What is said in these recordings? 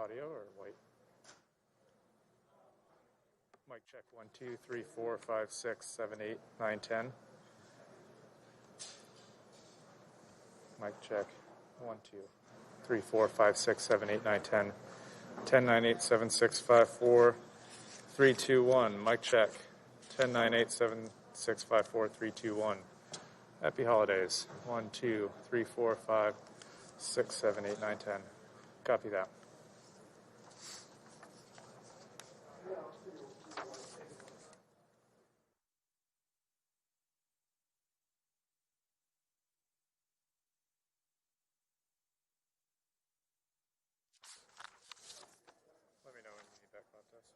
Audio or white? Mic check 1, 2, 3, 4, 5, 6, 7, 8, 9, 10. Mic check 1, 2, 3, 4, 5, 6, 7, 8, 9, 10. 10, 9, 8, 7, 6, 5, 4, 3, 2, 1. Mic check 10, 9, 8, 7, 6, 5, 4, 3, 2, 1. Happy holidays. 1, 2, 3, 4, 5, 6, 7, 8, 9, 10. Copy that. Let me know when you need that contest.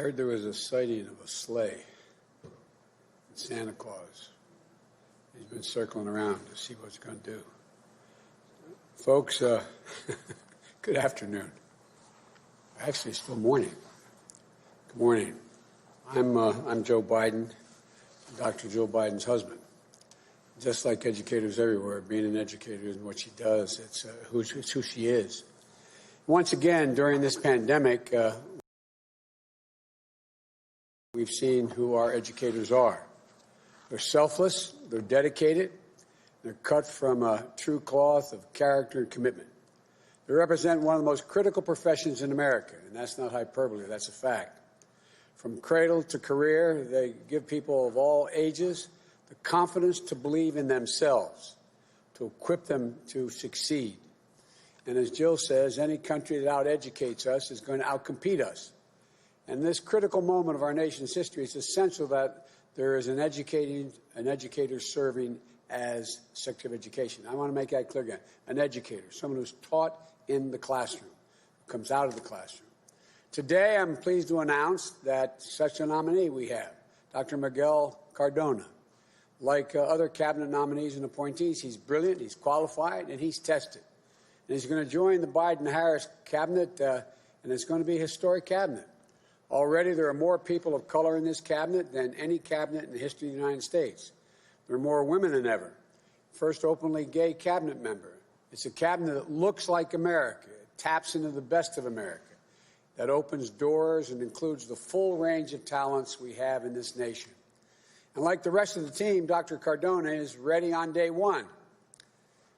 heard there was a sighting of a sleigh in Santa Claus. He's been circling around to see what it's going to do. Folks, good afternoon. Actually, it's still morning. Good morning. I'm Joe Biden, Dr. Joe Biden's husband. Just like educators everywhere, being an educator isn't what she does, it's who she is. Once again, during this pandemic, we've seen who our educators are. They're selfless, they're dedicated, they're cut from a true cloth of character and commitment. They represent one of the most critical professions in America, and that's not hyperbole, that's a fact. From cradle to career, they give people of all ages the confidence to believe in themselves, to equip them to succeed. And as Jill says, any country that out-educates us is going to out-compete us. And in this critical moment of our nation's history, it's essential that there is an educator serving as Secretary of Education. I want to make that clear again. An educator, someone who's taught in the classroom, who comes out of the classroom. Today, I'm pleased to announce that such a nominee we have, Dr. Miguel Cardona. Like other cabinet nominees and appointees, he's brilliant, he's qualified, and he's tested. And he's going to join the Biden-Harris cabinet, and it's going to be a historic cabinet. Already, there are more people of color in this cabinet than any cabinet in the history of the United States. There are more women than ever. First openly gay cabinet member. It's a cabinet that looks like America. It taps into the best of America. That opens doors and includes the full range of talents we have in this nation. And like the rest of the team, Dr. Cardona is ready on day one.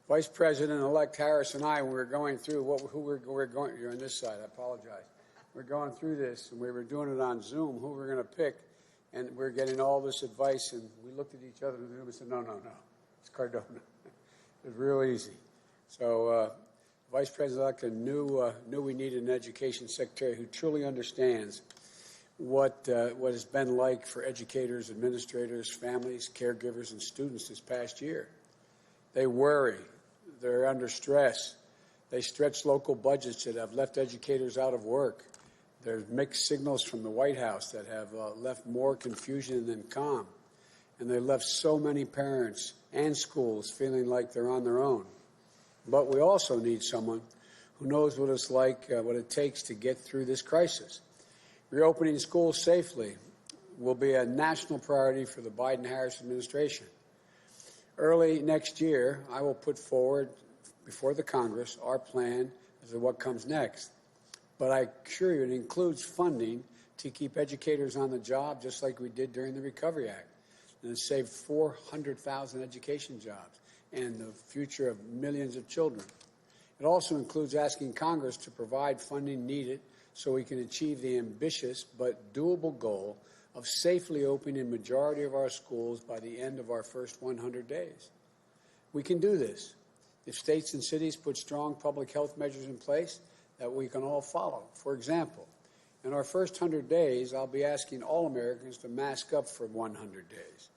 Vice President-elect Harris and I, we're going through you're on this side, I apologize. We're going through this, and we were doing it on Zoom, who we're going to pick, and we're getting all this advice, and we looked at each other in the room and said, no, it's Cardona. It's real easy. So Vice President-elect knew we needed an education secretary who truly understands what it's been like for educators, administrators, families, caregivers, and students this past year. They worry. They're under stress. They stretch local budgets that have left educators out of work. There's mixed signals from the White House that have left more confusion than calm. And they left so many parents and schools feeling like they're on their own. But we also need someone who knows what it's like, what it takes to get through this crisis. Reopening schools safely will be a national priority for the Biden-Harris administration. Early next year, I will put forward before the Congress our plan as to what comes next. But I assure you it includes funding to keep educators on the job, just like we did during the Recovery Act. And it saved 400,000 education jobs and the future of millions of children. It also includes asking Congress to provide funding needed so we can achieve the ambitious but doable goal of safely opening a majority of our schools by the end of our first 100 days. We can do this if states and cities put strong public health measures in place that we can all follow. For example, in our first 100 days, I'll be asking all Americans to mask up for 100 days.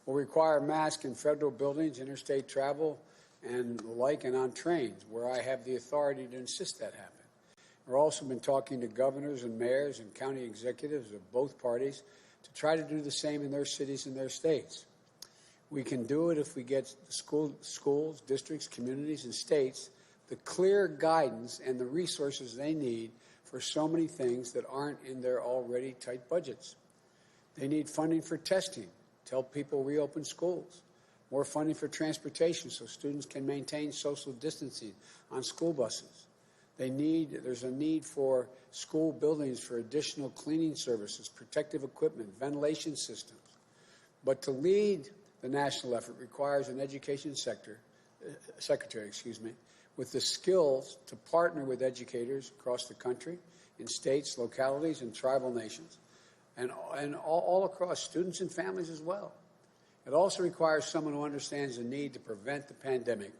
We'll require masks in federal buildings, interstate travel, and the like, and on trains, where I have the authority to insist that happen. We've also been talking to governors and mayors and county executives of both parties to try to do the same in their cities and their states. We can do it if we get schools, districts, communities, and states the clear guidance and the resources they need for so many things that aren't in their already tight budgets. They need funding for testing to help people reopen schools, more funding for transportation so students can maintain social distancing on school buses. There's a need for school buildings for additional cleaning services, protective equipment, ventilation systems. But to lead the national effort requires an education secretary, with the skills to partner with educators across the country, in states, localities, and tribal nations, and all across students and families as well. It also requires someone who understands the need to prevent the pandemic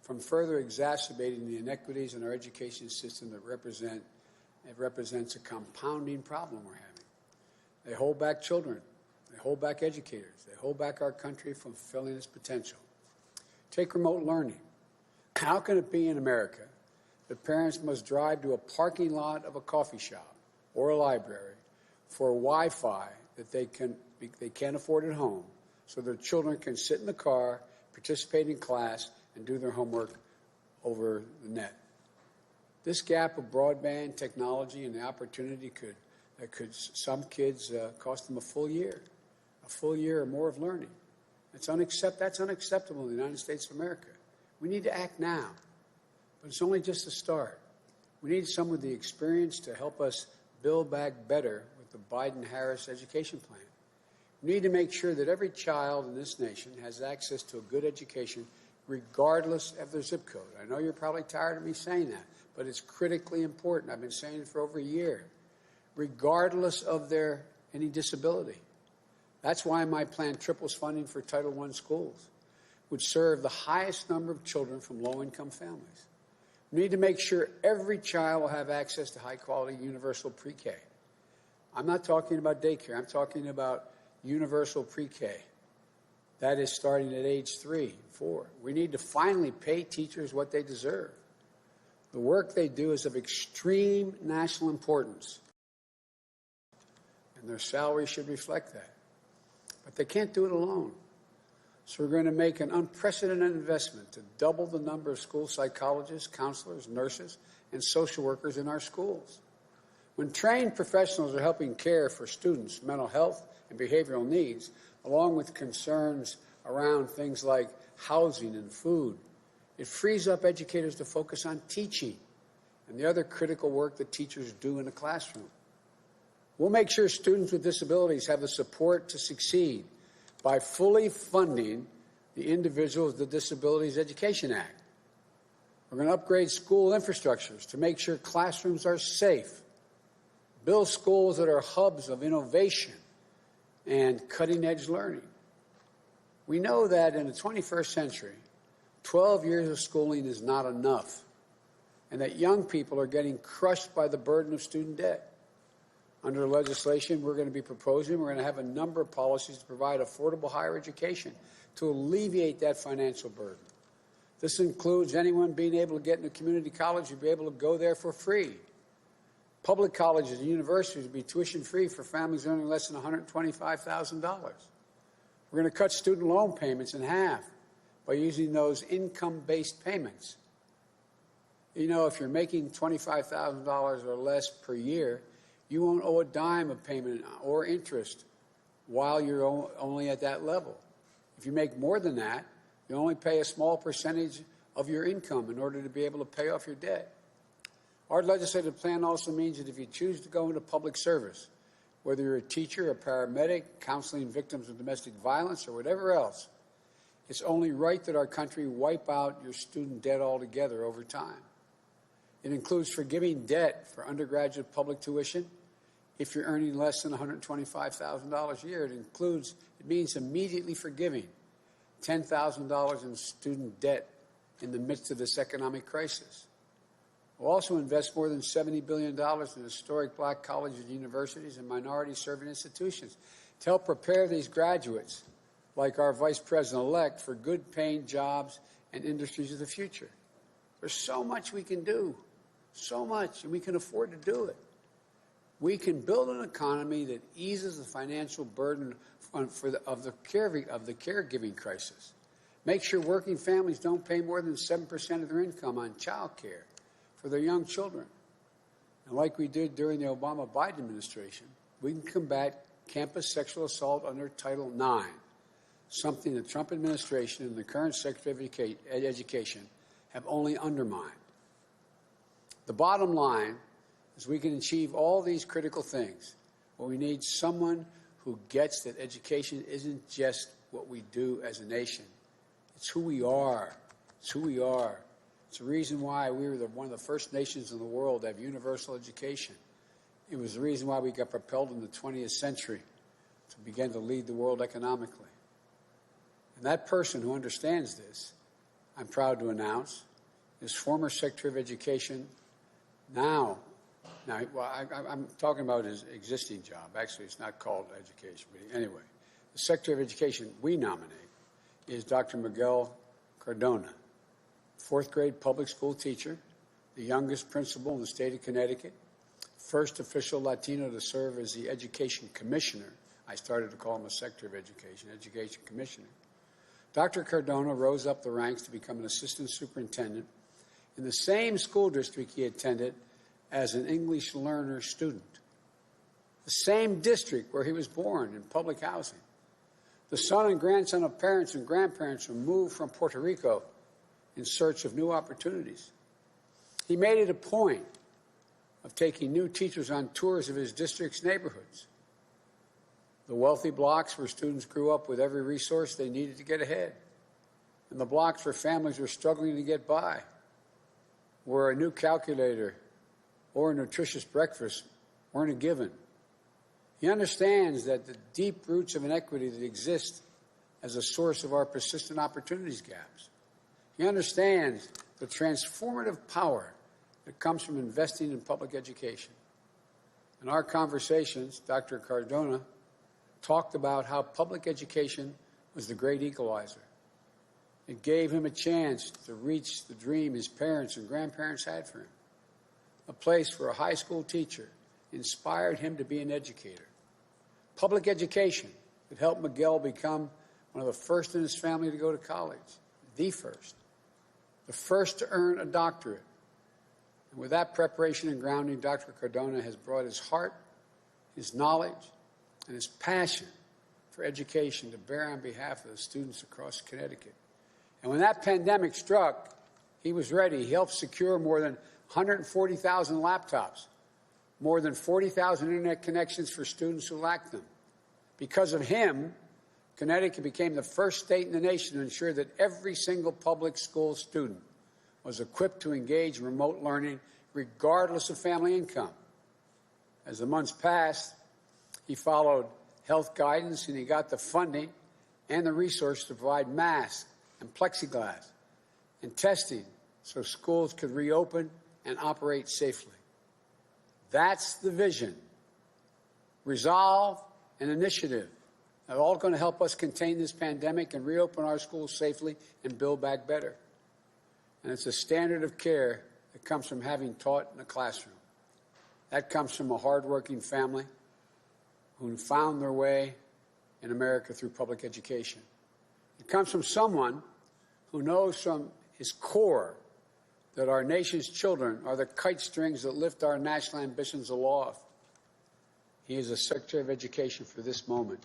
from further exacerbating the inequities in our education system that represents a compounding problem we're having. They hold back children. They hold back educators. They hold back our country from fulfilling its potential. Take remote learning. How can it be in America that parents must drive to a parking lot of a coffee shop or a library for Wi-Fi that they can't afford at home, so their children can sit in the car, participate in class, and do their homework over the net. This gap of broadband technology and the opportunity could some kids cost them a full year or more of learning. That's unacceptable in the United States of America. We need to act now, but it's only just a start. We need some of the experience to help us build back better with the Biden-Harris education plan. We need to make sure that every child in this nation has access to a good education regardless of their zip code. I know you're probably tired of me saying that, but it's critically important. I've been saying it for over a year. Regardless of any disability. That's why my plan triples funding for Title I schools, which serve the highest number of children from low-income families. We need to make sure every child will have access to high-quality universal pre-K. I'm not talking about daycare. I'm talking about universal pre-K. That is starting at age 3, 4. We need to finally pay teachers what they deserve. The work they do is of extreme national importance, and their salary should reflect that. But they can't do it alone. So we're going to make an unprecedented investment to double the number of school psychologists, counselors, nurses, and social workers in our schools. When trained professionals are helping care for students' mental health and behavioral needs, along with concerns around things like housing and food, it frees up educators to focus on teaching and the other critical work that teachers do in the classroom. We'll make sure students with disabilities have the support to succeed by fully funding the Individuals with Disabilities Education Act. We're going to upgrade school infrastructures to make sure classrooms are safe, build schools that are hubs of innovation and cutting-edge learning. We know that in the 21st century, 12 years of schooling is not enough, and that young people are getting crushed by the burden of student debt. Under the legislation we're going to be proposing, we're going to have a number of policies to provide affordable higher education to alleviate that financial burden. This includes anyone being able to get into community college will be able to go there for free. Public colleges and universities will be tuition-free for families earning less than $125,000. We're going to cut student loan payments in half by using those income-based payments. You know, if you're making $25,000 or less per year, you won't owe a dime of payment or interest while you're only at that level. If you make more than that, you only pay a small percentage of your income in order to be able to pay off your debt. Our legislative plan also means that if you choose to go into public service, whether you're a teacher, a paramedic, counseling victims of domestic violence, or whatever else, it's only right that our country wipe out your student debt altogether over time. It includes forgiving debt for undergraduate public tuition if you're earning less than $125,000 a year. It means immediately forgiving $10,000 in student debt in the midst of this economic crisis. We'll also invest more than $70 billion in historic black colleges, universities, and minority-serving institutions to help prepare these graduates, like our Vice President-elect, for good-paying jobs and industries of the future. There's so much we can do, so much, and we can afford to do it. We can build an economy that eases the financial burden of the caregiving crisis. Make sure working families don't pay more than 7% of their income on child care for their young children. And like we did during the Obama-Biden administration, we can combat campus sexual assault under Title IX, something the Trump administration and the current Secretary of Education have only undermined. The bottom line is we can achieve all these critical things, but we need someone who gets that education isn't just what we do as a nation. It's who we are. It's who we are. It's the reason why we were one of the first nations in the world to have universal education. It was the reason why we got propelled in the 20th century to begin to lead the world economically. And that person who understands this, I'm proud to announce, is former Secretary of Education now, I'm talking about his existing job. Actually, it's not called education, but anyway. The Secretary of Education we nominate is Dr. Miguel Cardona, fourth grade public school teacher, the youngest principal in the state of Connecticut, first official Latino to serve as the Education Commissioner. I started to call him a Secretary of Education, Education Commissioner. Dr. Cardona rose up the ranks to become an assistant superintendent in the same school district he attended as an English learner student, the same district where he was born in public housing, the son and grandson of parents and grandparents who moved from Puerto Rico in search of new opportunities. He made it a point of taking new teachers on tours of his district's neighborhoods, the wealthy blocks where students grew up with every resource they needed to get ahead, and the blocks where families were struggling to get by, where a new calculator or a nutritious breakfast weren't a given. He understands that the deep roots of inequity that exist as a source of our persistent opportunities gaps. He understands the transformative power that comes from investing in public education. In our conversations, Dr. Cardona talked about how public education was the great equalizer. It gave him a chance to reach the dream his parents and grandparents had for him, a place where a high school teacher inspired him to be an educator. Public education that helped Miguel become one of the first in his family to go to college, the first to earn a doctorate. And with that preparation and grounding, Dr. Cardona has brought his heart, his knowledge, and his passion for education to bear on behalf of the students across Connecticut. And when that pandemic struck, he was ready. He helped secure more than 140,000 laptops, more than 40,000 internet connections for students who lacked them. Because of him, Connecticut became the first state in the nation to ensure that every single public school student was equipped to engage in remote learning regardless of family income. As the months passed, he followed health guidance and he got the funding and the resources to provide masks and plexiglass and testing so schools could reopen and operate safely. That's the vision. Resolve and initiative are all going to help us contain this pandemic and reopen our schools safely and build back better. And it's a standard of care that comes from having taught in a classroom. That comes from a hardworking family who found their way in America through public education. It comes from someone who knows from his core that our nation's children are the kite strings that lift our national ambitions aloft. He is the Secretary of Education for this moment.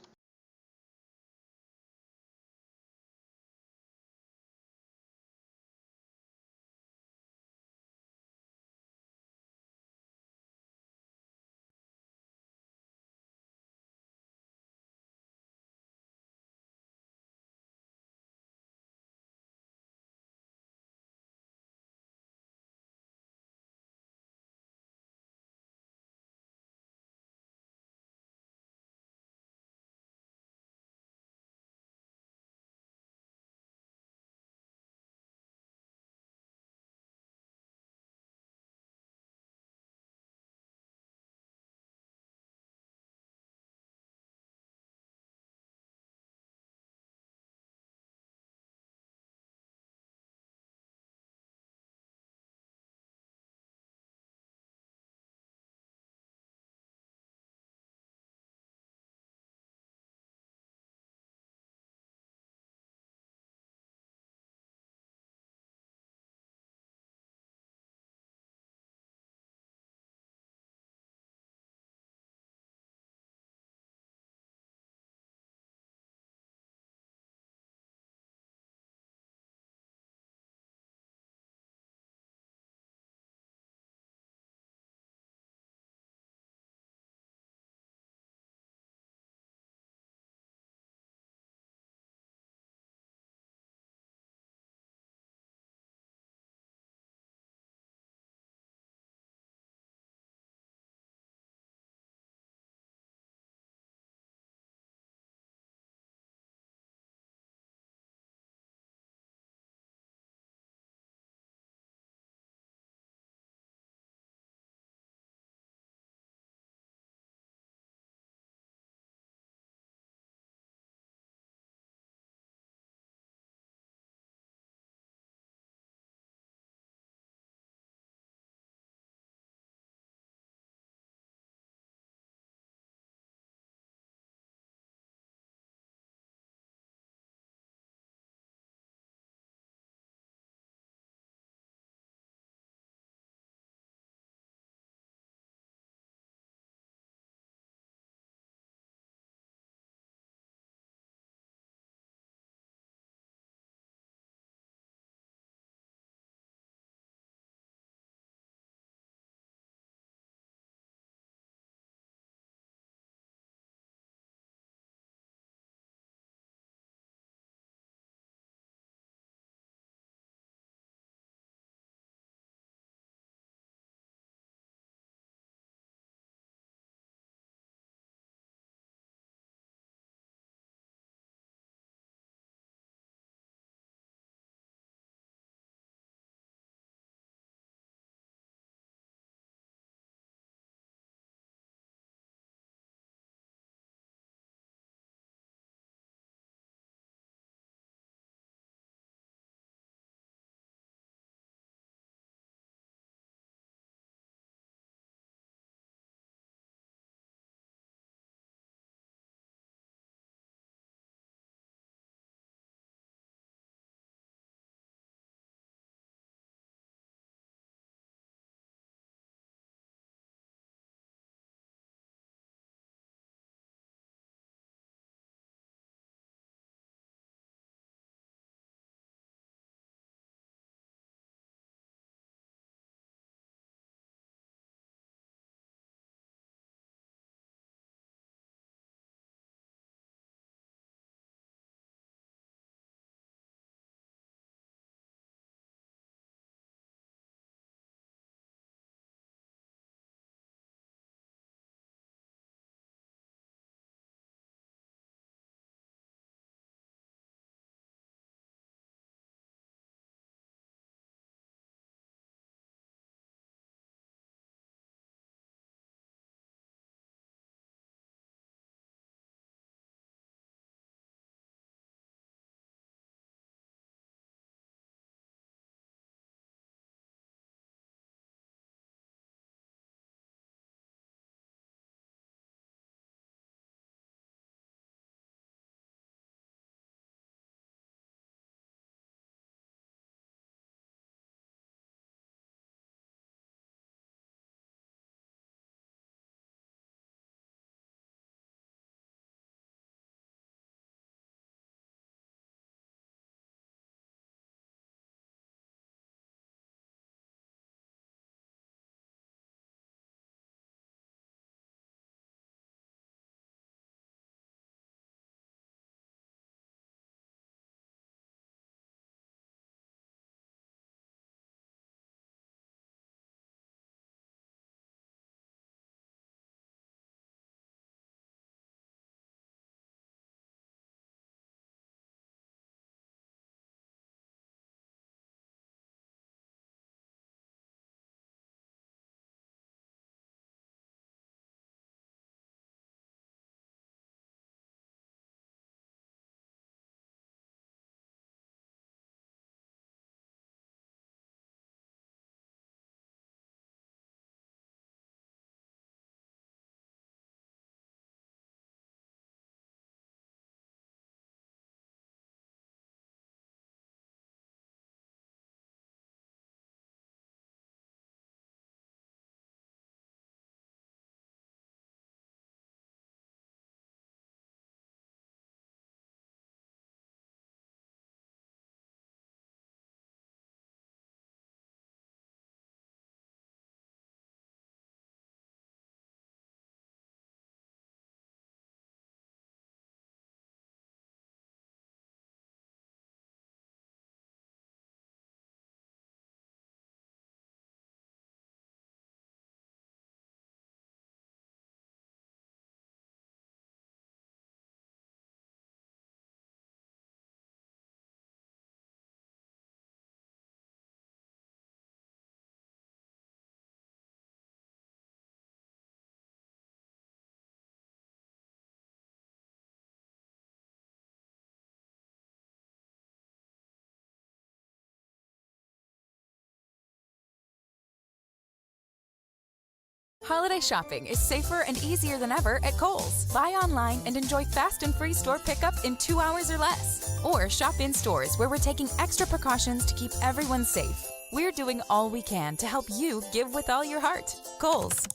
Holiday shopping is safer and easier than ever at Kohl's. Buy online and enjoy fast and free store pickup in 2 hours or less. Or shop in stores where we're taking extra precautions to keep everyone safe. We're doing all we can to help you give with all your heart. Kohl's.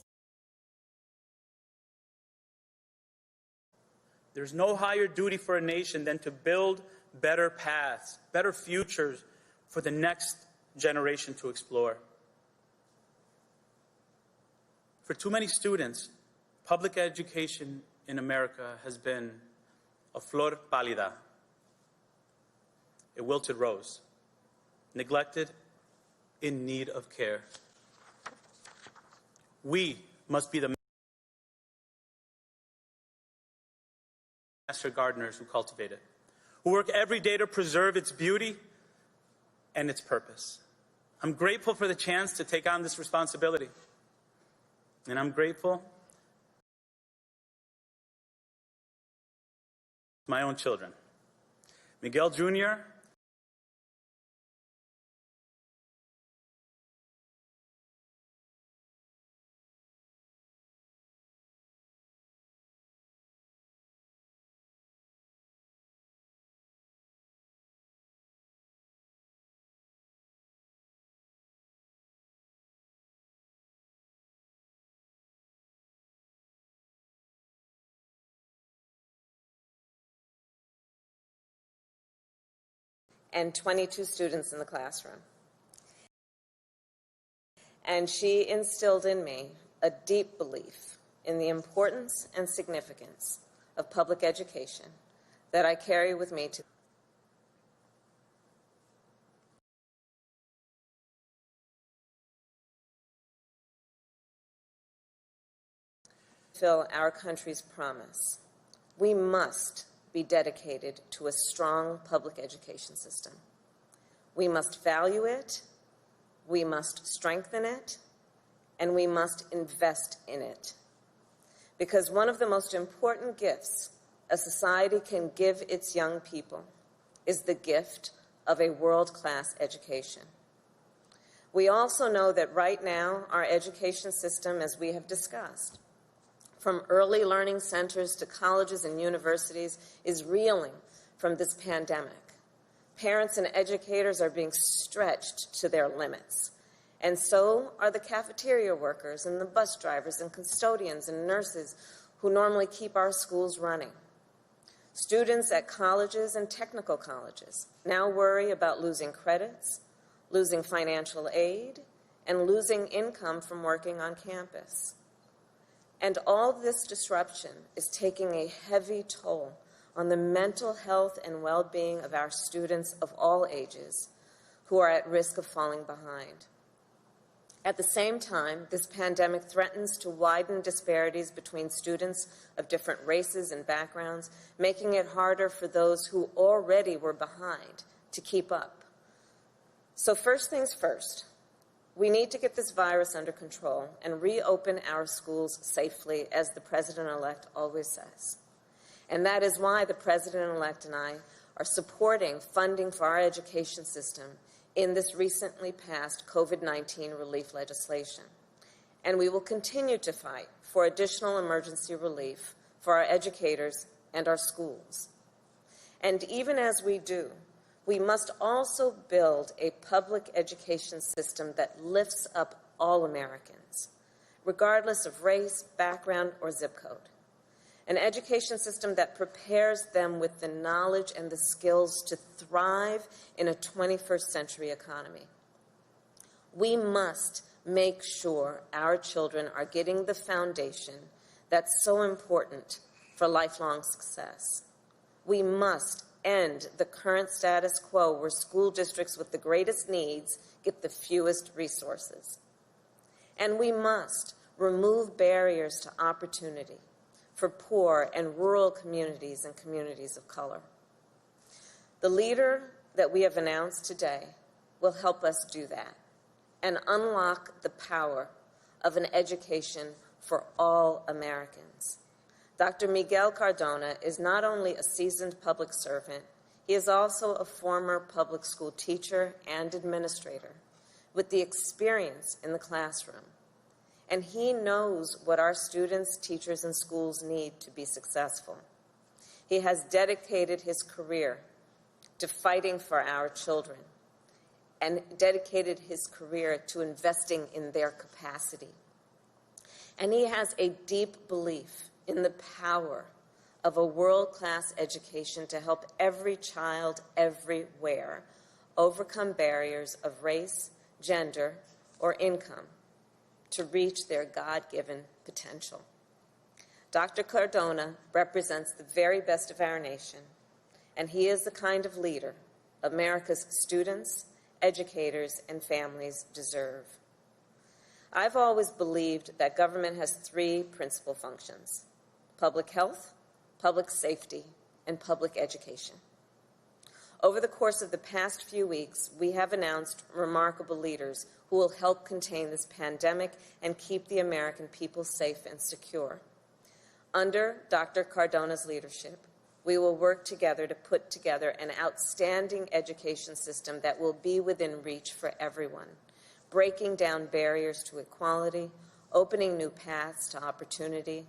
There's no higher duty for a nation than to build better paths, better futures for the next generation to explore. For too many students, public education in America has been a flor pálida, a wilted rose, neglected, in need of care. We must be the master gardeners who cultivate it, who work every day to preserve its beauty and its purpose. I'm grateful for the chance to take on this responsibility. And I'm grateful to my own children. Miguel Jr. and 22 students in the classroom. And she instilled in me a deep belief in the importance and significance of public education that I carry with me to fulfill our country's promise. We must be dedicated to a strong public education system. We must value it, we must strengthen it, and we must invest in it. Because one of the most important gifts a society can give its young people is the gift of a world-class education. We also know that right now our education system, as we have discussed, from early learning centers to colleges and universities, is reeling from this pandemic. Parents and educators are being stretched to their limits. And so are the cafeteria workers and the bus drivers and custodians and nurses who normally keep our schools running. Students at colleges and technical colleges now worry about losing credits, losing financial aid, and losing income from working on campus. And all this disruption is taking a heavy toll on the mental health and well-being of our students of all ages who are at risk of falling behind. At the same time, this pandemic threatens to widen disparities between students of different races and backgrounds, making it harder for those who already were behind to keep up. So first things first, we need to get this virus under control and reopen our schools safely, as the President-elect always says. And that is why the President-elect and I are supporting funding for our education system in this recently passed COVID-19 relief legislation. And we will continue to fight for additional emergency relief for our educators and our schools. And even as we do, we must also build a public education system that lifts up all Americans, regardless of race, background, or zip code. An education system that prepares them with the knowledge and the skills to thrive in a 21st century economy. We must make sure our children are getting the foundation that's so important for lifelong success. We must end the current status quo where school districts with the greatest needs get the fewest resources. And we must remove barriers to opportunity for poor and rural communities and communities of color. The leader that we have announced today will help us do that and unlock the power of an education for all Americans. Dr. Miguel Cardona is not only a seasoned public servant, he is also a former public school teacher and administrator with the experience in the classroom. and he knows what our students, teachers, and schools need to be successful. He has dedicated his career to fighting for our children and dedicated his career to investing in their capacity. And he has a deep belief in the power of a world-class education to help every child everywhere overcome barriers of race, gender, or income to reach their God-given potential. Dr. Cardona represents the very best of our nation, and he is the kind of leader America's students, educators, and families deserve. I've always believed that government has three principal functions: public health, public safety, and public education. Over the course of the past few weeks, we have announced remarkable leaders who will help contain this pandemic and keep the American people safe and secure. Under Dr. Cardona's leadership, we will work together to put together an outstanding education system that will be within reach for everyone, breaking down barriers to equality, opening new paths to opportunity,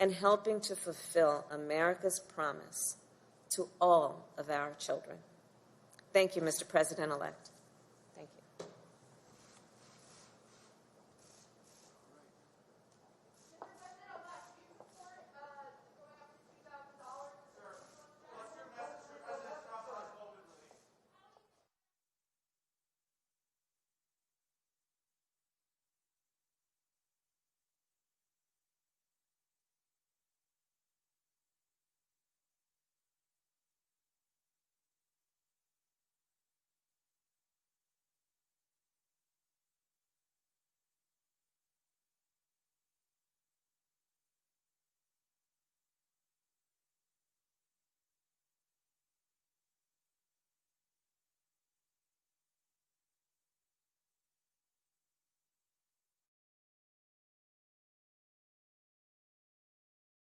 and helping to fulfill America's promise to all of our children. Thank you, Mr. President-elect.